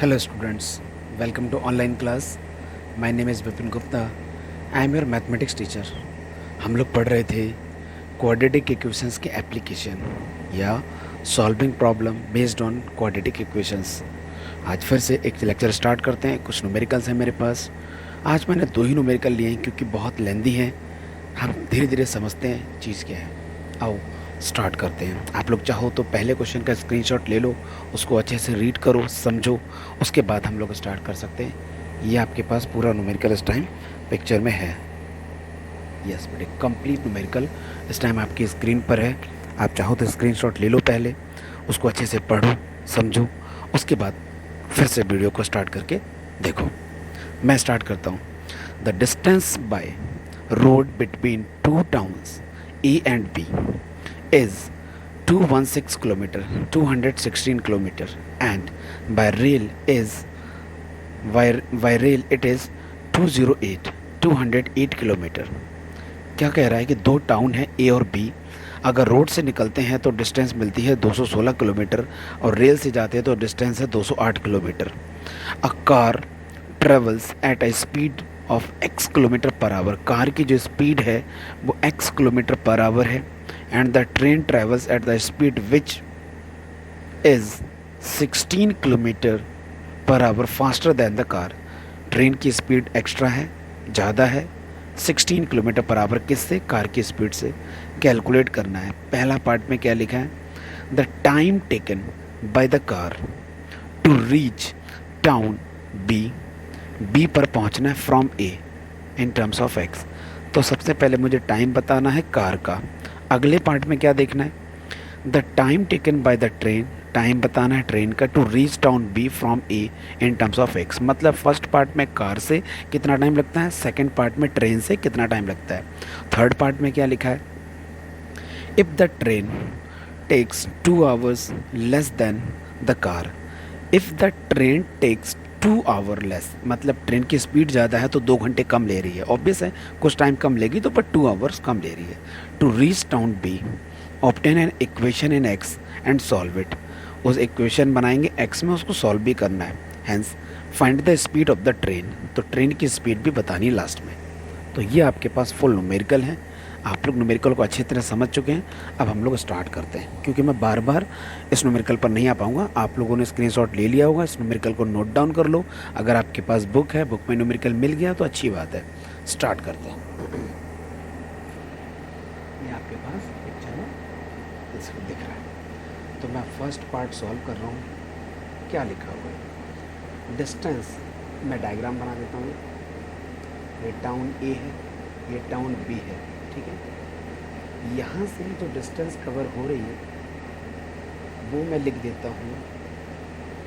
Hello students, welcome to online class. My name is Vipin Gupta. I am your mathematics teacher. हम लोग पढ़ रहे थे quadratic equations के एप्लीकेशन या solving problem based on quadratic equations. आज फिर से एक लेक्चर स्टार्ट करते हैं। कुछ न्यूमेरिकल्स हैं मेरे पास। आज मैंने दो ही न्यूमेरिकल लिए हैं क्योंकि बहुत लेंदी हैं। हम धीरे धीरे समझते हैं चीज़ क्या है। आओ स्टार्ट करते हैं। आप लोग चाहो तो पहले क्वेश्चन का स्क्रीनशॉट ले लो, उसको अच्छे से रीड करो, समझो, उसके बाद हम लोग स्टार्ट कर सकते हैं। ये आपके पास पूरा न्यूमेरिकल इस टाइम पिक्चर में है। यस बेटे, कंप्लीट न्यूमेरिकल इस टाइम आपकी स्क्रीन पर है। आप चाहो तो स्क्रीनशॉट ले लो, पहले उसको अच्छे से पढ़ो, समझो, उसके बाद फिर से वीडियो को स्टार्ट करके देखो। मैं स्टार्ट करता हूँ। The distance by road between two towns A and B is 216 kilometer 216 kilometer and by rail is by rail it is 208 kilometre. क्या कह रहा है कि दो टाउन है ए और बी। अगर रोड से निकलते हैं तो डिस्टेंस मिलती है 216 किलोमीटर और रेल से जाते हैं तो डिस्टेंस है 208 kilometre. A car travels at a speed of x kilometre per hour. Car की जो स्पीड है वो x किलोमीटर पर आवर है and the train travels at the speed which is 16 kilometre per hour faster than the car. Train की speed extra है, ज़्यादा है, 16 kilometre per hour किससे? कार की स्पीड से। कैलकुलेट करना है। पहला पार्ट में क्या लिखा है? The time taken by the car to reach town B पर पहुंचना है from A in terms of X. तो सबसे पहले मुझे टाइम बताना है कार का। अगले पार्ट में क्या देखना है? The time taken by the train, time बताना है ट्रेन का to reach town B from A in terms of X. मतलब फर्स्ट पार्ट में कार से कितना टाइम लगता है, सेकंड पार्ट में ट्रेन से कितना टाइम लगता है। थर्ड पार्ट में क्या लिखा है? If the train takes 2 hours less than the car. If the train takes 2 hour less, मतलब ट्रेन की स्पीड ज़्यादा है तो 2 घंटे कम ले रही है। ऑब्वियस है, कुछ टाइम कम लेगी तो पर 2 आवर्स कम ले रही है। To reach town B obtain an equation in X and solve it. उस इक्वेशन बनाएंगे एक्स में, उसको सॉल्व भी करना है। Hence find the speed of the train, तो ट्रेन की स्पीड भी बतानी है लास्ट में। तो ये आपके पास फुल न्यूमेरिकल है। आप लोग न्यूमेरिकल को अच्छी तरह समझ चुके हैं। अब हम लोग स्टार्ट करते हैं, क्योंकि मैं बार बार इस न्यूमेरिकल पर नहीं आ पाऊँगा। आप लोगों ने स्क्रीनशॉट ले लिया होगा, इस न्यूमेरिकल को नोट डाउन कर लो। अगर आपके पास बुक है, बुक में न्यूमेरिकल मिल गया तो अच्छी बात है। स्टार्ट करते हैं। ये आपके पास पिक्चर में इसको दिख रहा है। तो मैं फर्स्ट पार्ट सॉल्व कर रहा हूँ। क्या लिखा हुआ है? डिस्टेंस, मैं डायग्राम बना देता हूँ। ये टाउन ए है, ये टाउन बी है, ठीक है। यहाँ से जो डिस्टेंस कवर हो रही है वो मैं लिख देता हूँ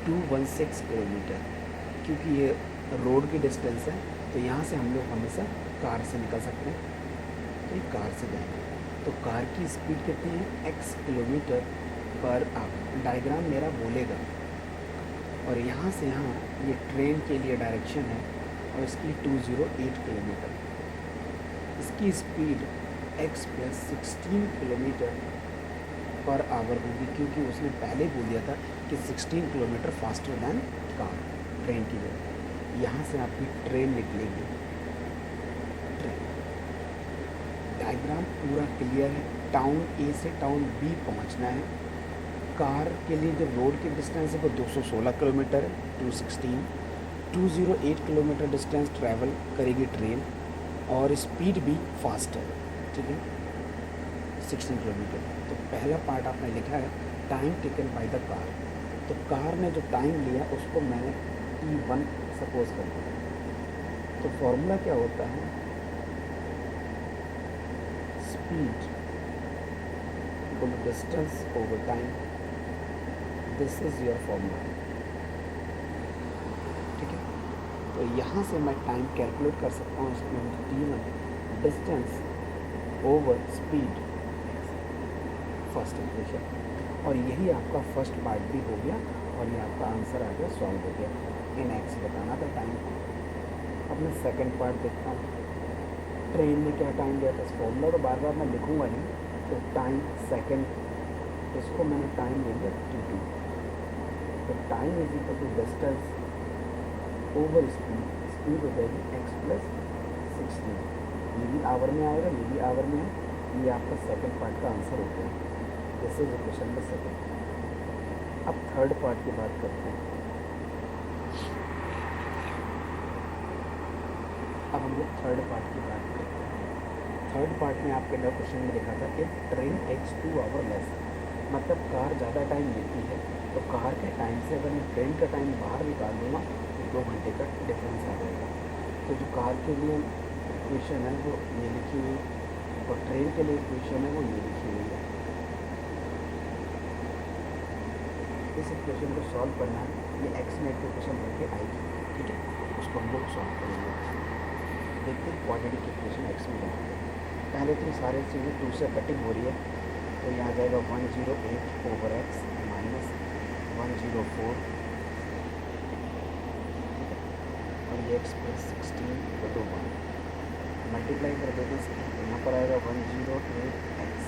216 किलोमीटर, क्योंकि ये रोड की डिस्टेंस है। तो यहाँ से हम लोग हमेशा कार से निकल सकते हैं, तो ये कार से जाएंगे। तो कार की स्पीड कितनी है? x kilometre per hour. Diagram मेरा बोलेगा। और यहाँ से यहाँ ये ट्रेन के लिए डायरेक्शन है और इसकी 208 किलोमीटर। इसकी speed x plus 16 kilometre per hour होगी, क्योंकि उसने पहले बोल दिया था कि 16 kilometre faster than car, train की जगह। यहाँ से आपकी ट्रेन निकलेगी। डायग्राम पूरा क्लियर है। टाउन ए से टाउन बी पहुंचना है। कार के लिए जो रोड की डिस्टेंस है वो 216 किलोमीटर है, 208 किलोमीटर डिस्टेंस ट्रैवल करेगी ट्रेन, और स्पीड भी फास्ट है, ठीक है, 16 किलोमीटर। तो पहला पार्ट आपने लिखा है time taken by the car. तो कार ने जो टाइम लिया उसको मैंने T1 सपोज कर दिया। तो फॉर्मूला क्या होता है? Speed equal to distance over time. This is your formula, ठीक है। तो यहाँ से मैं टाइम कैलकुलेट कर सकता हूँ। इसमें T1 distance over speed, first equation. और यही आपका फर्स्ट पार्ट भी हो गया और ये आपका आंसर आ गया, सॉल्व हो गया। इन एक्स बताना था टाइम को। अब मैं सेकंड पार्ट देखता हूँ। ट्रेन में क्या टाइम दिया था? फॉर्मूला तो बार बार मैं लिखूँगा नहीं, तो टाइम सेकंड, इसको मैंने टाइम ले लिया T2। तो time is equal to distance over speed, speed हो जाएगी एक्स प्लस 16। ये भी आवर में आएगा, ये भी आवर में है। ये आपका सेकंड पार्ट का आंसर हो गया। जैसे इक्वेशन में सेकंड। अब थर्ड पार्ट की बात करते हैं। अब हम लोग थर्ड पार्ट की बात करते हैं। थर्ड पार्ट में आपके क्वेश्चन में लिखा था कि ट्रेन टेक्स 2 आवर लेस, मतलब कार ज़्यादा टाइम लेती है। तो कार के टाइम से अगर मैं ट्रेन का टाइम बाहर निकाल दूँगा तो 2 घंटे का डिफरेंस आ जाएगा। तो जो कार के लिए इक्वेशन है वो ये लिखी हुई है और ट्रेन के लिए इक्वेशन है वो ये लिखी हुई है। इस इक्वेशन को सॉल्व करना है, ये एक्स नेट इक्वेशन करके आएगी, ठीक है। उसको हम लोग सॉल्व करेंगे। देखते हैं क्वाड्रेटिक इक्वेशन एक्स में बनाते हैं। पहले तो सारे चीज़ें 2 से कटिंग हो रही है, तो यहाँ आ जाएगा 108 ओवर एक्स माइनस 104, ठीक है। और ये एक्स प्लस 16 बटो 1 मल्टीप्लाई कर देते हैं, तो यहाँ पर आएगा 108 एक्स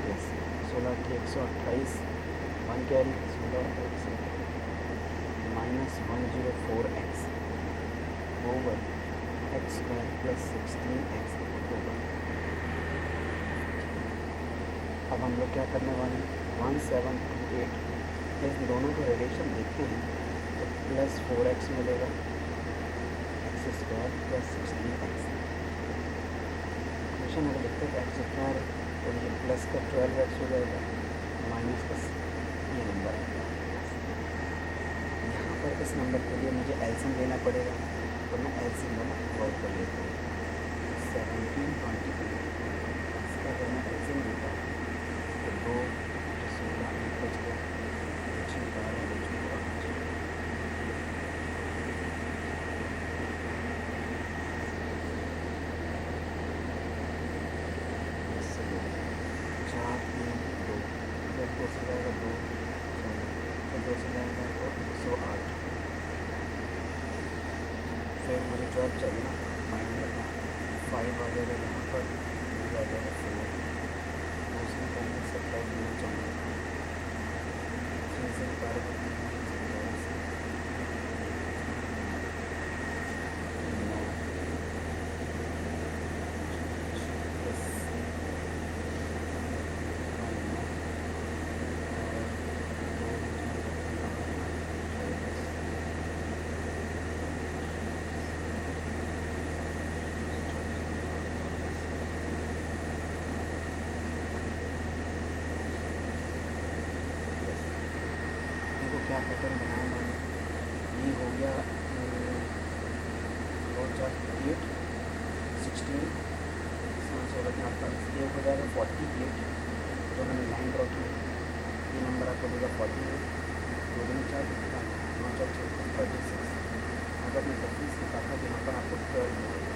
प्लस 16 की 128 1 carry 16 x minus 104 x over x square plus 16 x होगा। अब हम लोग क्या करने वाले हैं, 1728 इस दोनों को रिलेशन देखते हैं तो प्लस 4x मिलेगा, x square plus 16x। Question अगर लिखते हैं एक्स स्क्वायर तो ये प्लस का 12x हो जाएगा, माइनस का ये नंबर है। यहाँ पर इस नंबर के लिए मुझे एलसीएम लेना पड़ेगा, तो मैं एलसीएम वाला वर्क कर लेता हूँ। 1728 इसका अगर मैं एलसीएम लेता हूँ तो 2 16 बच गया, 12 बच गया, 4 3 2 इधर 2 से जाएगा 2 16 2 से जाएगा तो 108। फिर मुझे 12 चाहिए ना, माइनस 5 आ जाएगा यहाँ पर, आ जाएगा 4 दूसरी टाइम में 27 देना चाहूँगा, फिर से कार्य क्या पैटर्न बनाया मैंने, ये हो गया 8 16 ये हो जाएगा 48 जो मैंने लाइन ड्रॉ की, ये नंबर आपको देगा 48, 2 दिन 4 9 4 36। अगर मैं 32 लिखा था यहाँ पर आपको 12 मिलेगा,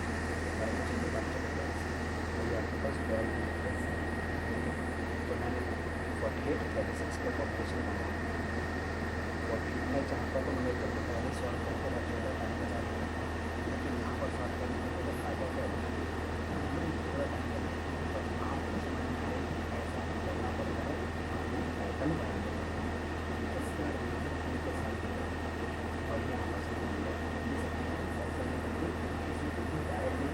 पहले चीज़ें बात करेंगे तो ये आपके पास 12 मिलेगा। तो मैंने 48 36 का कॉम्बिनेशन बनाया, मैं चाहता तो मैं तो पहले सॉल्व करके रख लेता टाइम बचा लेता, लेकिन यहाँ पर सॉल्व करने का तो फायदा क्या है, थोड़ा टाइम लगेगा, तो आपको समझ में आएगी ऐसा करना पड़ता है, पैटर्न बनाने इसका और यहाँ पर से directly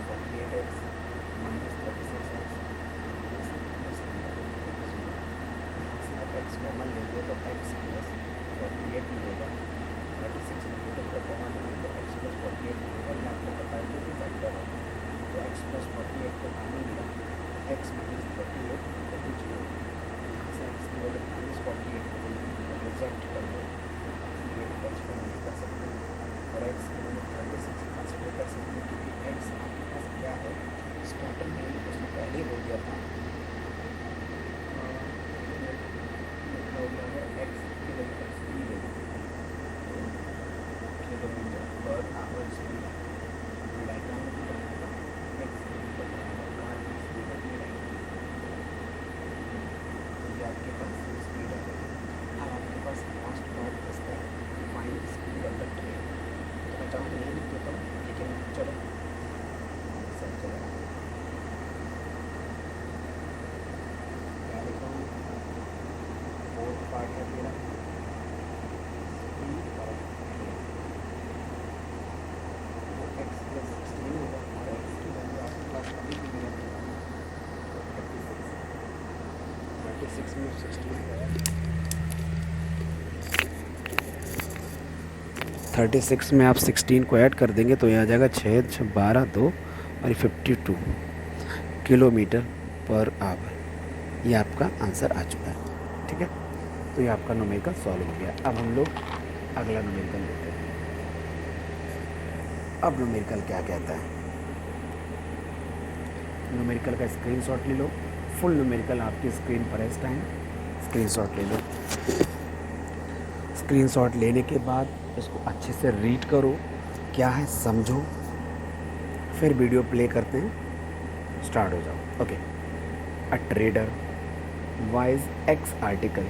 48x minus 36x x common लेंगे तो एक्स 36 में आप 16 को ऐड कर देंगे तो ये आ जाएगा 6 6 12 2 और 52 किलोमीटर पर आवर। ये आपका आंसर आ चुका है। ठीक है, तो ये आपका न्यूमेरिकल सॉल्व हो गया। अब हम लोग अगला न्यूमेरिकल लेते हैं। अब न्यूमेरिकल क्या कहता है, न्यूमेरिकल का स्क्रीनशॉट ले लो। फुल न्यूमेरिकल आपकी स्क्रीन पर है इस टाइम, स्क्रीनशॉट ले लो। स्क्रीनशॉट लेने के बाद इसको अच्छे से रीड करो, क्या है समझो, फिर वीडियो प्ले करते हैं, स्टार्ट हो जाओ। Okay, a trader buys X article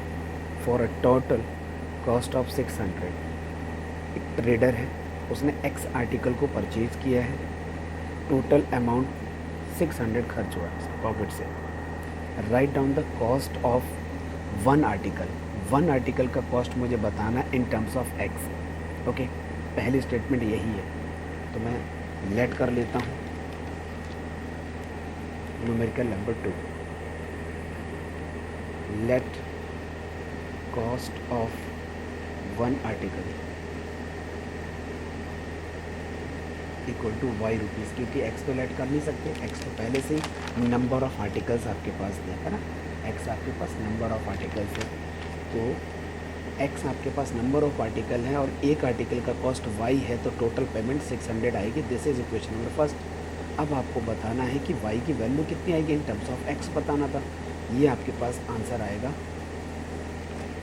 for a total cost of 600। एक ट्रेडर है, उसने X आर्टिकल को परचेज किया है, टोटल अमाउंट 600 खर्च हुआ पॉकेट से। Write down the cost of one article. One article का कॉस्ट मुझे बताना है इन टर्म्स ऑफ X। ओके, पहली स्टेटमेंट यही है, तो मैं लेट कर लेता हूँ numerical number 2। Let cost of one article equal to Y rupees, क्योंकि एक्स तो लेट कर नहीं सकते, एक्स तो पहले से ही नंबर ऑफ आर्टिकल्स आपके पास है ना, एक्स आपके पास नंबर ऑफ आर्टिकल्स है, तो एक्स आपके पास नंबर ऑफ आर्टिकल है और एक आर्टिकल का कॉस्ट वाई है, तो टोटल पेमेंट 600 आएगी। This is equation number first. अब आपको बताना है कि वाई की वैल्यू कितनी आएगी, इन टर्म्स ऑफ एक्स बताना था। ये आपके पास आंसर आएगा।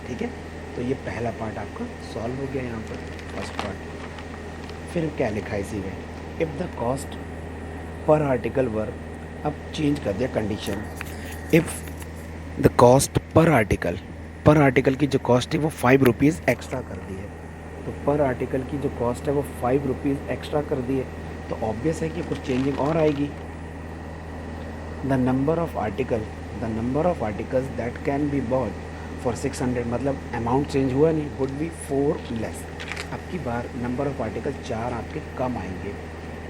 ठीक है, तो ये पहला पार्ट आपका सॉल्व हो गया यहाँ पर, फर्स्ट पार्ट। फिर क्या लिखा है इसी में, if the cost per article were, अब चेंज कर दिया condition, if the cost per article की जो कॉस्ट है वो 5 रुपीज़ एक्स्ट्रा कर दी है, तो पर आर्टिकल की जो कॉस्ट है वो 5 रुपीज़ एक्स्ट्रा कर दी है, तो ऑब्वियस है कि कुछ चेंजिंग और आएगी। The number of articles that can be bought for 600, मतलब अमाउंट चेंज हुआ नहीं, वुड बी 4 लेस। अब की बार नंबर ऑफ आर्टिकल 4 आपके कम आएंगे,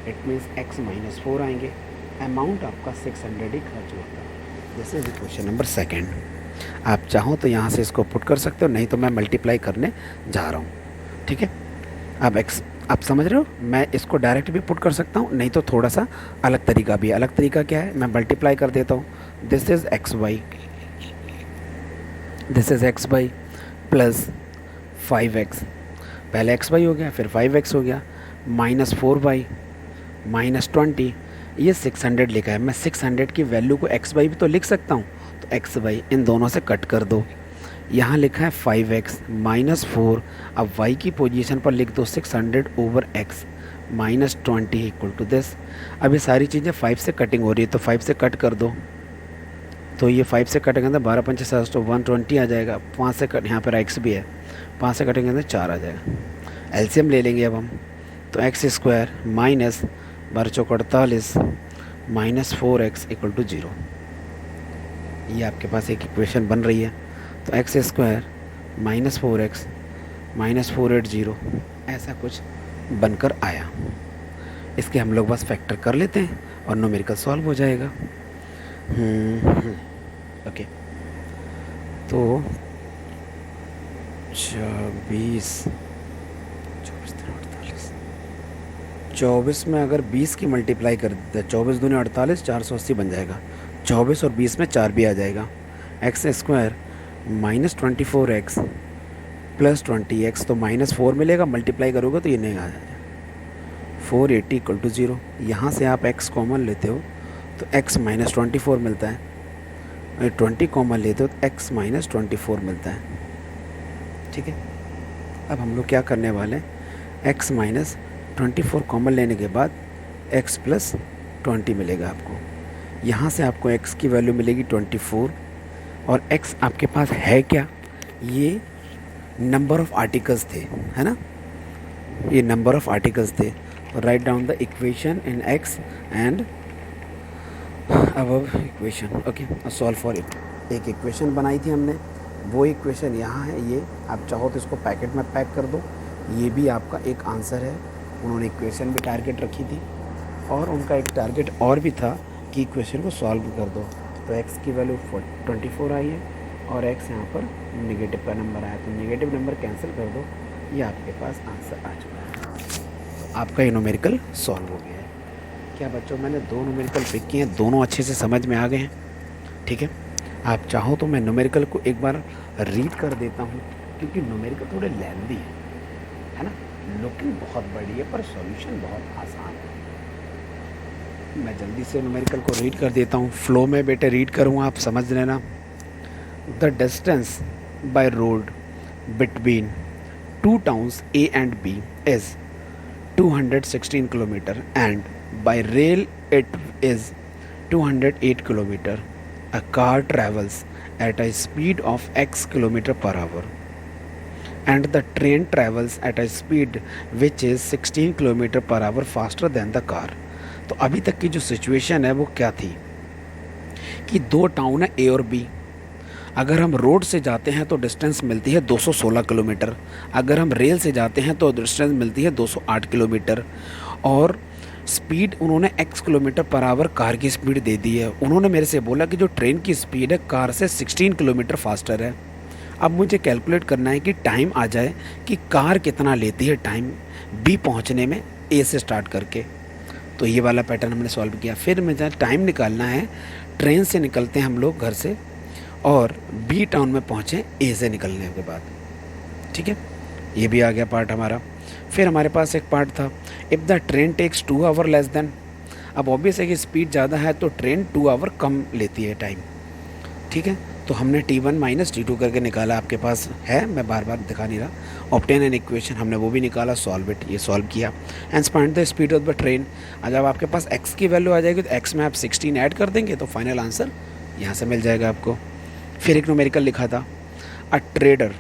इट मीन्स x - 4 आएंगे, अमाउंट आपका 600 ही खर्च होगा। This is question number second. आप चाहो तो यहाँ से इसको पुट कर सकते हो, नहीं तो मैं मल्टीप्लाई करने जा रहा हूँ। ठीक है, अब x आप समझ रहे हो, मैं इसको डायरेक्ट भी पुट कर सकता हूँ, नहीं तो थोड़ा सा अलग तरीका भी है। अलग तरीका क्या है, मैं मल्टीप्लाई कर देता हूँ। This is X Y plus 5x, पहले एक्स वाई हो गया, फिर 5x हो गया, माइनस 4y माइनस 20, ये 600 लिखा है। मैं 600 की वैल्यू को एक्स वाई भी तो लिख सकता हूँ, तो एक्स वाई इन दोनों से कट कर दो। यहाँ लिखा है 5x माइनस 4, अब y की पोजीशन पर लिख दो 600 over x minus 20 equal to this. अब ये सारी चीज़ें 5 से कटिंग हो रही है, तो 5 से कट कर दो, तो ये 5 से कटेंगे तो 12 पंचे 7 तो 120 आ जाएगा। 5 से कट, यहाँ पर x भी है, 5 से कटेंगे तो 4 आ जाएगा। एलसीएम ले लेंगे अब हम, तो एक्स स्क्वायर माइनस 12 चौक 48 माइनस 4x इक्वल टू 0। ये आपके पास एक इक्वेशन बन रही है, तो x square minus 4x minus 480 ऐसा कुछ बनकर आया। इसके हम लोग बस फैक्टर कर लेते हैं और न्यूमेरिकल सॉल्व हो जाएगा। ओके, तो 24 में अगर 20 की मल्टीप्लाई कर देते, 24 दूनी 48, 480 बन जाएगा। 24 और 20 में 4 भी आ जाएगा। X square minus 24x plus 20x, तो माइनस 4 मिलेगा, मल्टीप्लाई करोगे तो ये नहीं आ जाएगा। 480 इक्वल टू 0। यहाँ से आप x कॉमन लेते हो तो x माइनस 24 मिलता है, 20 कॉमन लेते हो तो x माइनस 24 मिलता है। ठीक है, अब हम लोग क्या करने वाले हैं, x माइनस 24 कॉमन लेने के बाद x प्लस 20 मिलेगा आपको। यहाँ से आपको x की वैल्यू मिलेगी 24 और x आपके पास है क्या, ये नंबर ऑफ आर्टिकल्स थे, है ना, ये नंबर ऑफ आर्टिकल्स थे। तो right down the equation in x and above equation. Okay, solve for it. एक इक्वेशन बनाई थी हमने, वो इक्वेशन यहाँ है। ये आप चाहो तो इसको पैकेट में पैक कर दो, ये भी आपका एक आंसर है। उन्होंने इक्वेशन भी टारगेट रखी थी और उनका एक टारगेट और भी था कि इक्वेशन को सॉल्व कर दो। तो x की वैल्यू 24 आई है, और x यहाँ पर नेगेटिव का नंबर आया, तो नेगेटिव नंबर कैंसिल कर दो, ये आपके पास आंसर आ चुका है। आपका ये न्यूमेरिकल सॉल्व हो गया है। क्या बच्चों, मैंने दो न्यूमेरिकल पिक किए हैं, दोनों अच्छे से समझ में आ गए हैं? ठीक है, आप चाहो तो मैं न्यूमेरिकल को एक बार रीड कर देता हूँ, क्योंकि न्यूमेरिकल थोड़े लेंदी है ना, लुकिंग बहुत बड़ी है पर सॉल्यूशन बहुत आसान है। मैं जल्दी से न्यूमेरिकल को रीड कर देता हूँ, फ्लो में बेटे रीड करूँगा, आप समझ लेना। The distance by road between two towns A and B is 216 km and by rail it is 208 km. A car travels at a speed of x km per hour and the train travels at a speed which is 16 km per hour faster than the car. तो अभी तक की जो situation है वो क्या थी कि दो टाउन है ए और बी। अगर हम रोड से जाते हैं तो डिस्टेंस मिलती है 216 किलोमीटर, अगर हम रेल से जाते हैं तो डिस्टेंस मिलती है 208 किलोमीटर, और स्पीड उन्होंने x kilometre per hour car की स्पीड दे दी है। उन्होंने मेरे से बोला कि जो ट्रेन की स्पीड है कार से 16 किलोमीटर फास्टर है। अब मुझे कैलकुलेट करना है कि टाइम आ जाए कि कार कितना लेती है टाइम बी पहुंचने में ए से स्टार्ट करके। तो ये वाला पैटर्न हमने सॉल्व किया। फिर मुझे टाइम निकालना है, ट्रेन से निकलते हैं हम लोग घर से और बी टाउन में पहुँचे ए से निकलने के बाद। ठीक है, ये भी आ गया पार्ट हमारा। फिर हमारे पास एक पार्ट था, if the train takes 2 hour less than. अब ऑब्वियस है कि स्पीड ज़्यादा है तो ट्रेन 2 आवर कम लेती है टाइम। ठीक है, तो हमने T1 माइनस T2 करके निकाला, आपके पास है, मैं बार बार दिखा नहीं रहा। ऑब्टेन एन इक्वेशन, हमने वो भी निकाला, सॉल्व इट, ये सॉल्व किया। And find the speed of the train. जब आपके पास x की वैल्यू आ जाएगी तो x में आप 16 ऐड कर देंगे तो फाइनल आंसर यहाँ से मिल जाएगा आपको। फिर एक न्यूमेरिकल लिखा था, a trader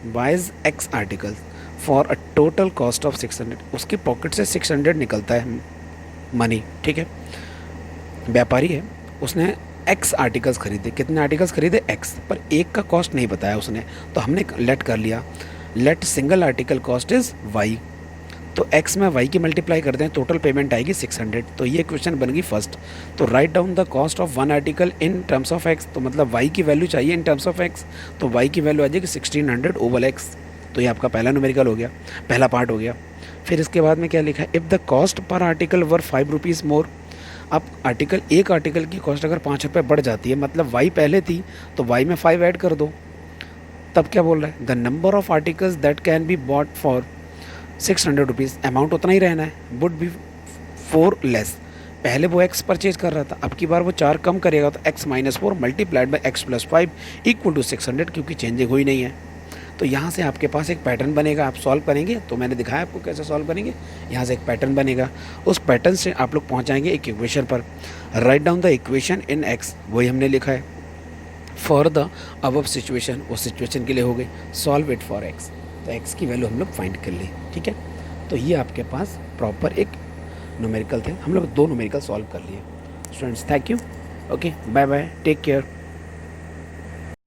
buys x articles for a total cost of 600। उसकी पॉकेट से 600 निकलता है मनी। ठीक है, व्यापारी है, उसने एक्स आर्टिकल्स खरीदे। कितने आर्टिकल्स खरीदे? एक्स, पर एक का कॉस्ट नहीं बताया उसने, तो हमने लेट कर लिया, let single article cost is y. तो x में y की मल्टीप्लाई कर दें, टोटल पेमेंट आएगी 600। तो ये क्वेश्चन बन गई फर्स्ट। तो right down the cost of one article in terms ऑफ x, तो मतलब y की वैल्यू चाहिए इन टर्म्स ऑफ x, तो y की वैल्यू आ जाएगी 1600 ओवर x। तो ये आपका पहला न्यूमेरिकल हो गया, पहला पार्ट हो गया। फिर इसके बाद में क्या लिखा है, if the cost per article were 5 rupees मोर। अब आर्टिकल, एक आर्टिकल की कॉस्ट अगर 5 रुपये बढ़ जाती है, मतलब y पहले थी तो y में 5 ऐड कर दो। तब क्या बोल रहा है, the number of articles that can be bought for 600 rupees, amount उतना ही रहना है, वुड बी 4 लेस। पहले वो x परचेज कर रहा था, अब की बार वो 4 कम करेगा तो x minus 4 multiplied by x plus 5 equal to 600, क्योंकि चेंजिंग हुई नहीं है। तो यहाँ से आपके पास एक पैटर्न बनेगा, आप सॉल्व करेंगे तो मैंने दिखाया आपको कैसे सॉल्व करेंगे। यहाँ से एक पैटर्न बनेगा, उस पैटर्न से आप लोग पहुँच जाएंगे एक इक्वेशन पर। Right down the equation in x, वही हमने लिखा है, फॉर द अबव सिचुएशन, उस सिचुएशन के लिए हो गई, सॉल्व इट फॉर x। तो x की वैल्यू हम लोग फाइंड कर ली। ठीक है, तो ये आपके पास प्रॉपर एक न्यूमेरिकल थे, हम लोग 2 न्यूमेरिकल सॉल्व कर लिए। Students thank you, okay bye bye, take care.